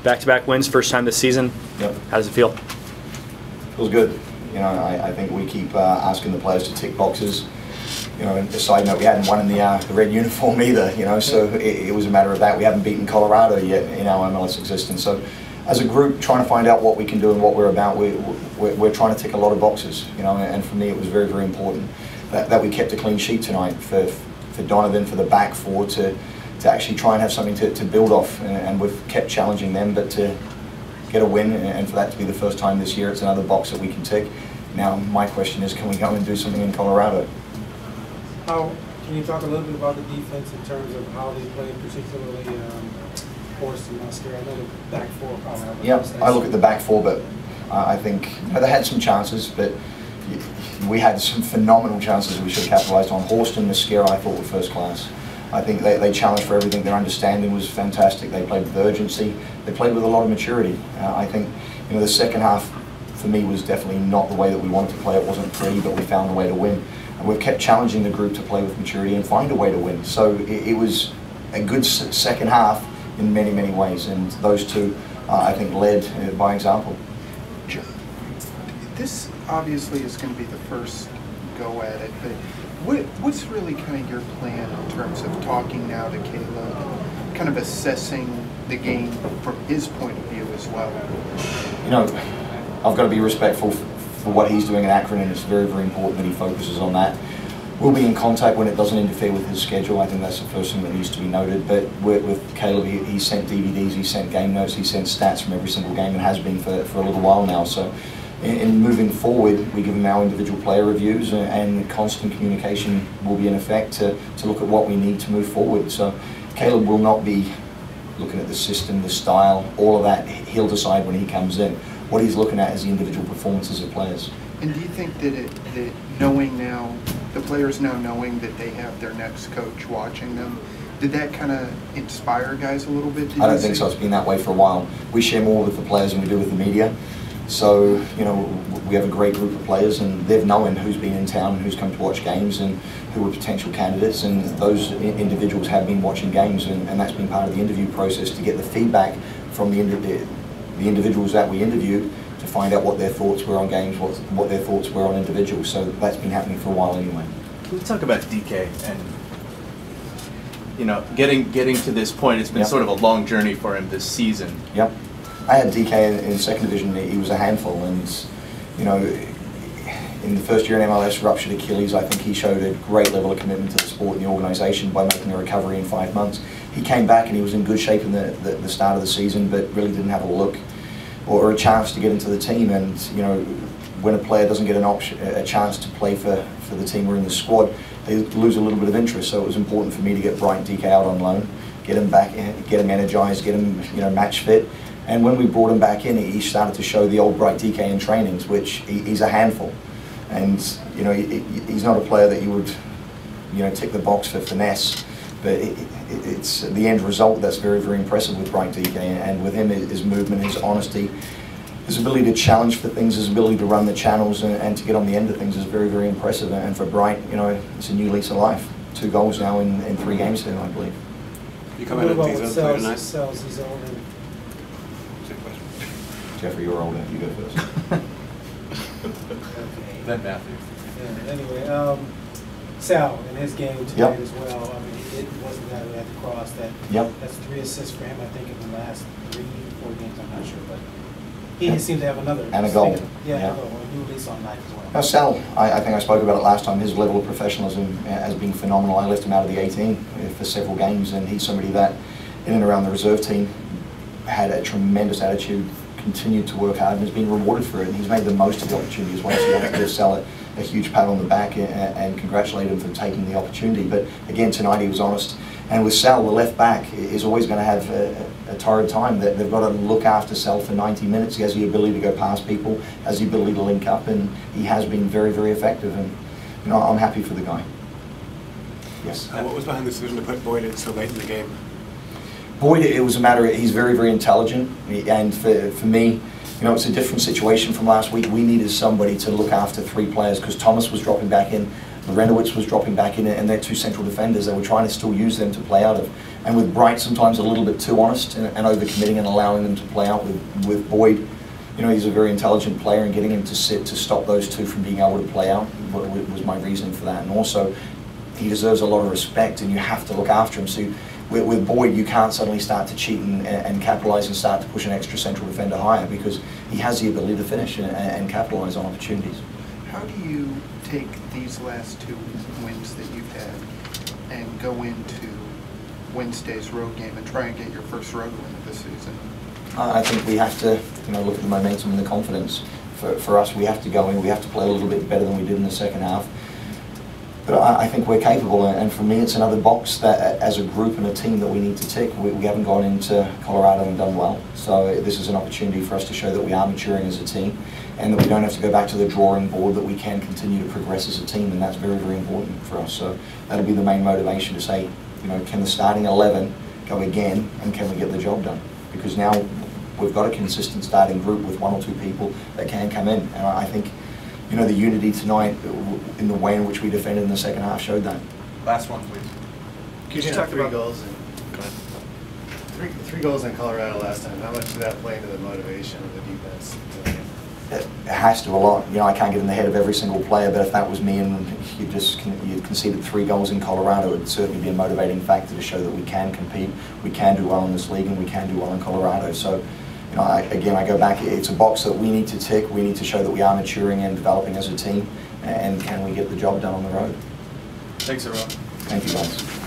Back-to-back wins, first time this season. Yep. How does it feel? Feels good. You know, I think we keep asking the players to tick boxes. You know, and a side note, we hadn't won in the red uniform either. You know, so it was a matter of that. We haven't beaten Colorado yet in our MLS existence. So, as a group, trying to find out what we can do and what we're about, we're trying to tick a lot of boxes. You know, and for me, it was very, very important that we kept a clean sheet tonight for Donovan, for the back four to actually try and have something to build off, and we've kept challenging them, but to get a win and for that to be the first time this year, it's another box that we can tick. Now, my question is, can we go and do something in Colorado? Can you talk a little bit about the defense in terms of how they played, particularly Forrest and Musker? I know the back four probably have. Yeah, I look at the back four, but I think they had some chances, but we had some phenomenal chances we should have capitalised on. Horst and Musquera, I thought, were first class. I think they challenged for everything. Their understanding was fantastic. They played with urgency. They played with a lot of maturity. I think, you know, the second half for me was definitely not the way that we wanted to play. It wasn't pretty, but we found a way to win. And we've kept challenging the group to play with maturity and find a way to win. So it was a good second half in many, many ways. And those two, I think, led by example. This obviously is going to be the first go at it, but what's really kind of your plan in terms of talking now to Caleb, kind of assessing the game from his point of view as well? You know, I've got to be respectful for what he's doing in Akron, and it's very, very important that he focuses on that. We'll be in contact when it doesn't interfere with his schedule. I think that's the first thing that needs to be noted. But with Caleb, he sent DVDs, he sent game notes, he sent stats from every single game, and has been for a little while now. So in moving forward, we give him our individual player reviews, and constant communication will be in effect to look at what we need to move forward. So Caleb will not be looking at the system, the style, all of that. He'll decide when he comes in. What he's looking at is the individual performances of players. And do you think that knowing now, the players now knowing that they have their next coach watching them, did that kind of inspire guys a little bit? I don't think so. It's been that way for a while. We share more with the players than we do with the media. So, you know, we have a great group of players, and they've known who's been in town, who's come to watch games, and who are potential candidates, and those individuals have been watching games, and that's been part of the interview process, to get the feedback from the individuals that we interviewed, to find out what their thoughts were on games, what their thoughts were on individuals. So that's been happening for a while anyway. Can we talk about DK and, you know, getting to this point? It's been Yep. sort of a long journey for him this season. Yep. I had DK in second division. He was a handful, and you know, in the first year in MLS, ruptured Achilles. I think he showed a great level of commitment to the sport and the organisation by making a recovery in 5 months. He came back and he was in good shape in the start of the season, but really didn't have a look or a chance to get into the team. And you know, when a player doesn't get a chance to play for the team or in the squad, they lose a little bit of interest. So it was important for me to get Bright DK out on loan, get him back, get him energised, get him, you know, match fit. And when we brought him back in, he started to show the old Bright DK in trainings, which he's a handful. And you know, he's not a player that you would, you know, tick the box for finesse, but it's the end result that's very, very impressive with Bright DK. And with him, his movement, his honesty, his ability to challenge for things, his ability to run the channels and to get on the end of things is very, very impressive. And for Bright, you know, it's a new lease of life. 2 goals now in 3 games here, I believe. You come in and things out there tonight? Sells his own. Jeffrey, you're older. You go first. Then Matthew. Yeah, anyway, Sal in his game tonight as well. I mean, it wasn't that at the cross. That's 3 assists for him, I think, in the last 3-4 games. I'm not sure, but he seems to have another. And a goal. Yeah, a new lease on life as well. Now, Sal, I think I spoke about it last time. His level of professionalism has been phenomenal. I left him out of the 18 for several games, and he's somebody that, in and around the reserve team, had a tremendous attitude, continued to work hard, and has been rewarded for it. And he's made the most of the opportunity as well. So you have to give Sal a huge pat on the back and congratulate him for taking the opportunity. But again, tonight he was honest. And with Sal, the left back is always going to have a torrid time. They've got to look after Sal for 90 minutes. He has the ability to go past people, has the ability to link up, and he has been very, very effective. And you know, I'm happy for the guy. Yes. What was behind the decision to put Boyd in so late in the game? Boyd, it was a matter of, he's very, very intelligent, and for me, you know, it's a different situation from last week. We needed somebody to look after 3 players because Thomas was dropping back in, Lorenowitz was dropping back in, and they're 2 central defenders. They were trying to still use them to play out of. And with Bright, sometimes a little bit too honest and overcommitting and allowing them to play out. With Boyd, you know, he's a very intelligent player, and getting him to sit to stop those two from being able to play out was my reasoning for that. And also, he deserves a lot of respect, and you have to look after him. So with Boyd, you can't suddenly start to cheat and capitalise and start to push an extra central defender higher, because he has the ability to finish and capitalise on opportunities. How do you take these last 2 wins that you've had and go into Wednesday's road game and try and get your first road win of the season? I think we have to, you know, look at the momentum and the confidence. For us, we have to go in, we have to play a little bit better than we did in the second half. But I think we're capable, and for me it's another box that as a group and a team that we need to tick. We haven't gone into Colorado and done well, so this is an opportunity for us to show that we are maturing as a team, and that we don't have to go back to the drawing board, that we can continue to progress as a team, and that's very, very important for us. So that'll be the main motivation, to say, you know, can the starting 11 go again, and can we get the job done? Because now we've got a consistent starting group with 1 or 2 people that can come in, and I think, you know, the unity tonight in the way in which we defended in the second half showed that. Last one, please. Could you talk about three goals in Colorado last time? How much did that play into the motivation of the defense tonight? It has to a lot. You know, I can't get in the head of every single player, but if that was me and you conceded 3 goals in Colorado, it would certainly be a motivating factor to show that we can compete, we can do well in this league, and we can do well in Colorado. So, you know, I go back, it's a box that we need to tick. We need to show that we are maturing and developing as a team, and can we get the job done on the road? Thanks, everyone. Thank you, guys.